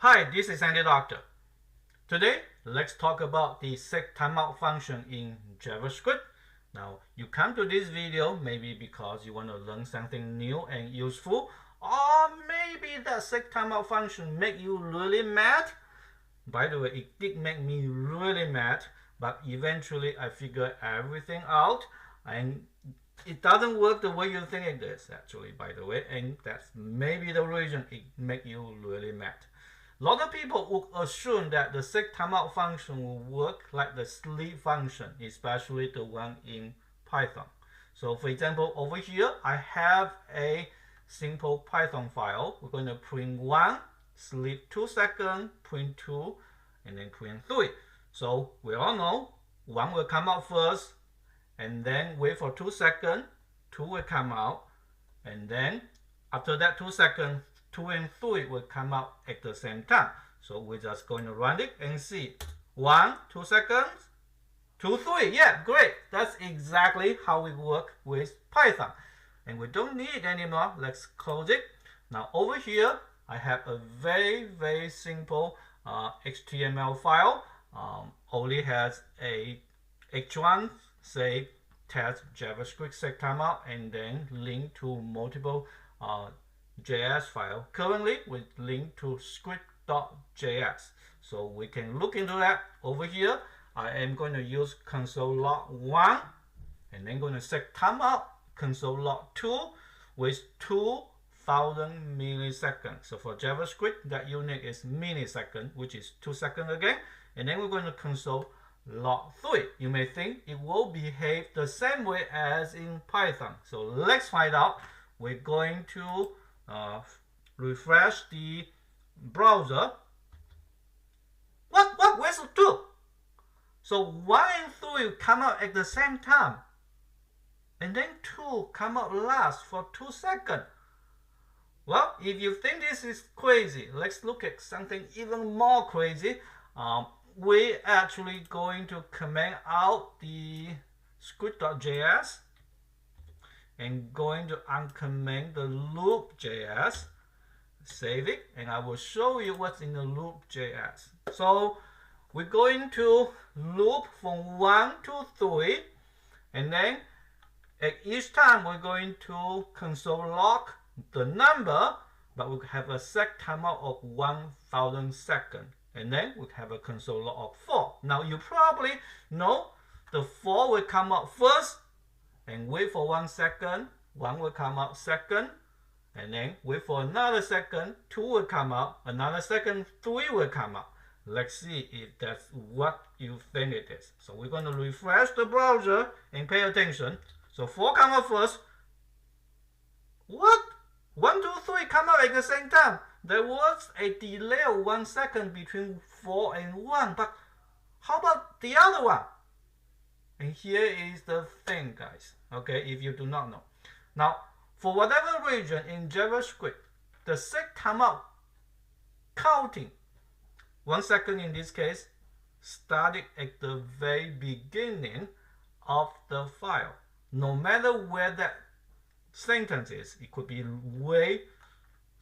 Hi, this is Andy Doctor. Today, let's talk about the setTimeout function in JavaScript. Now, you come to this video maybe because you want to learn something new and useful, or maybe that setTimeout function make you really mad. By the way, it did make me really mad, but eventually I figured everything out, and it doesn't work the way you think it is, actually, by the way, and that's maybe the reason it make you really mad. A lot of people would assume that the setTimeout function will work like the sleep function, especially the one in Python. So for example, over here, I have a simple Python file. We're going to print 1, sleep 2 seconds, print 2, and then print 3. So we all know 1 will come out first, and then wait for 2 seconds, 2 will come out, and then after that 2 seconds, 2 and 3 will come out at the same time. So we're just going to run it and see. 1, 2 seconds, 2, 3. Yeah, great. That's exactly how we work with Python. And we don't need it anymore. Let's close it. Now over here, I have a very simple HTML file. Only has a H1, say test JavaScript setTimeout, and then link to multiple JS file. Currently, we link to script.js. So we can look into that over here. I am going to use console log 1 and then going to set timeout console log 2 with 2000 milliseconds. So for JavaScript, that unit is millisecond, which is 2 seconds again. And then we're going to console log 3. You may think it will behave the same way as in Python. So let's find out. We're going to refresh the browser. Where's the 2? So 1 and 3 come out at the same time. And then 2 come out last for 2 seconds. Well, if you think this is crazy, let's look at something even more crazy. We're actually going to comment out the script.js and going to uncomment the loop.js. Save it, and I will show you what's in the loop.js. So we're going to loop from 1 to 3, and then at each time we're going to console log the number, but we have a set timeout of 1000 seconds, and then we have a console log of 4. Now you probably know the 4 will come out first, and wait for 1 second, 1 will come out second, and then wait for another second, 2 will come out, another second, 3 will come out. Let's see if that's what you think it is. So we're going to refresh the browser and pay attention. So 4 come out first. What? 1, 2, 3 come out at the same time. There was a delay of 1 second between 4 and 1, but how about the other one? And here is the thing, guys, okay, if you do not know. Now, for whatever reason in JavaScript, the setTimeout counting, 1 second in this case, started at the very beginning of the file. No matter where that sentence is, it could be way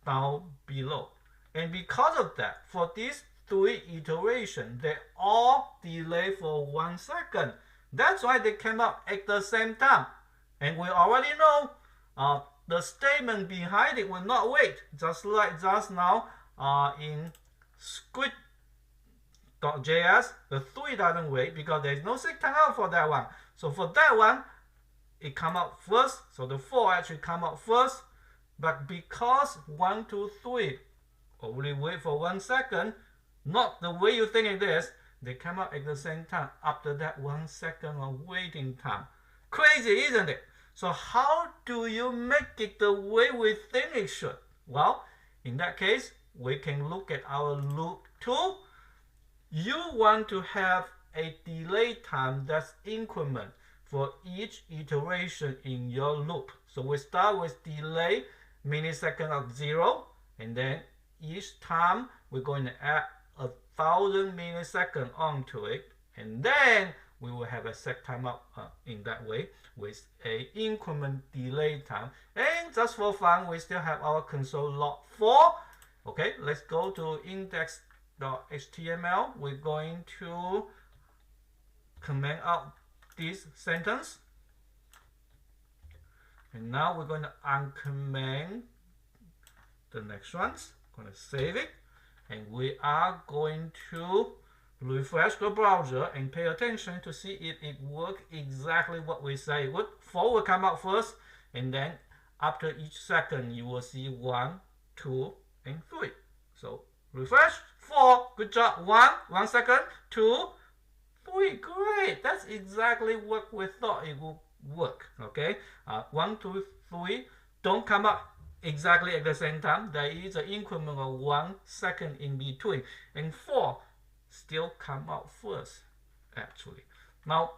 down below. And because of that, for these 3 iterations, they all delay for 1 second. That's why they came out at the same time. And we already know the statement behind it will not wait. Just like just now in script.js, the 3 doesn't wait because there is no set timeout for that one. So for that one, it come out first. So the 4 actually come out first. But because 1, 2, 3 only wait for 1 second, not the way you think it is, they come out at the same time after that 1 second of waiting time. Crazy, isn't it? So how do you make it the way we think it should? Well, in that case, we can look at our loop tool. You want to have a delay time that's increment for each iteration in your loop. So we start with delay millisecond of 0, and then each time we're going to add 1000 milliseconds onto it, and then we will have a set timeout in that way with a increment delay time. And just for fun, we still have our console log 4 Okay, let's go to index.html. We're going to comment out this sentence. And now we're going to uncomment the next ones. Going to save it. And we are going to refresh the browser and pay attention to see if it works exactly what we say it would. 4 will come out first, and then after each second you will see 1, 2, and 3. So refresh, 4, good job, 1 second, 2, 3, great. That's exactly what we thought it would work. Okay, 1, 2, 3 don't come up exactly at the same time. There is an increment of 1 second in between, and 4 still come out first actually. Now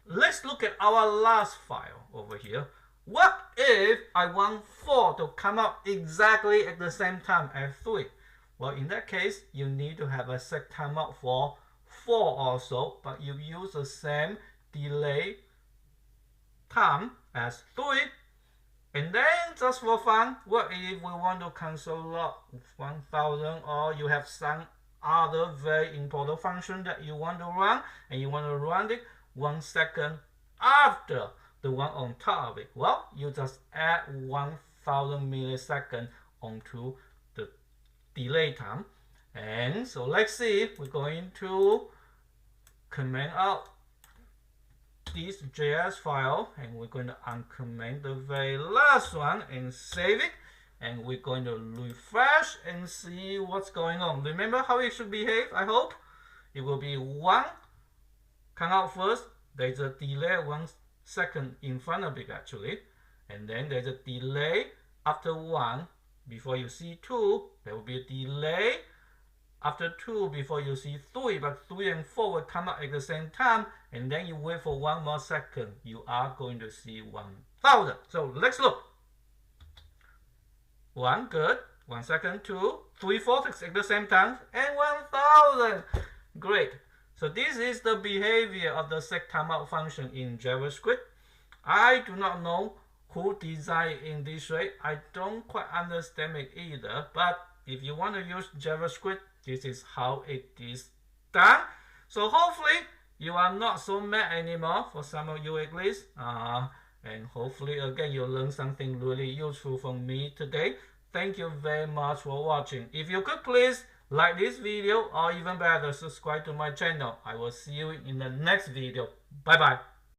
let's look at our last file over here. What if I want 4 to come out exactly at the same time as 3? Well, in that case you need to have a set timeout for 4 also, but you use the same delay time as 3. And then just for fun, what if we want to cancel log 1000, or you have some other very important function that you want to run, and you want to run it 1 second after the one on top of it? Well, you just add 1000 milliseconds onto the delay time. And so let's see, we're going to comment out this JS file, and we're going to uncomment the very last one and save it, and we're going to refresh and see what's going on. Remember how it should behave? I hope it will be 1 come out first, there's a delay 1 second in front of it actually, and then there's a delay after 1 before you see 2, there will be a delay after 2 before you see 3, but 3 and 4 will come out at the same time, and then you wait for 1 more second, you are going to see 1000. So let's look. 1, good. 1 second, 2, 3, 4 at the same time, and 1000. Great. So this is the behavior of the setTimeout function in JavaScript. I do not know who designed in this way. I don't quite understand it either, but if you want to use JavaScript, this is how it is done. So hopefully you are not so mad anymore, for some of you at least. And hopefully again you learned something really useful from me today. Thank you very much for watching. If you could please like this video, or even better, subscribe to my channel. I will see you in the next video. Bye bye.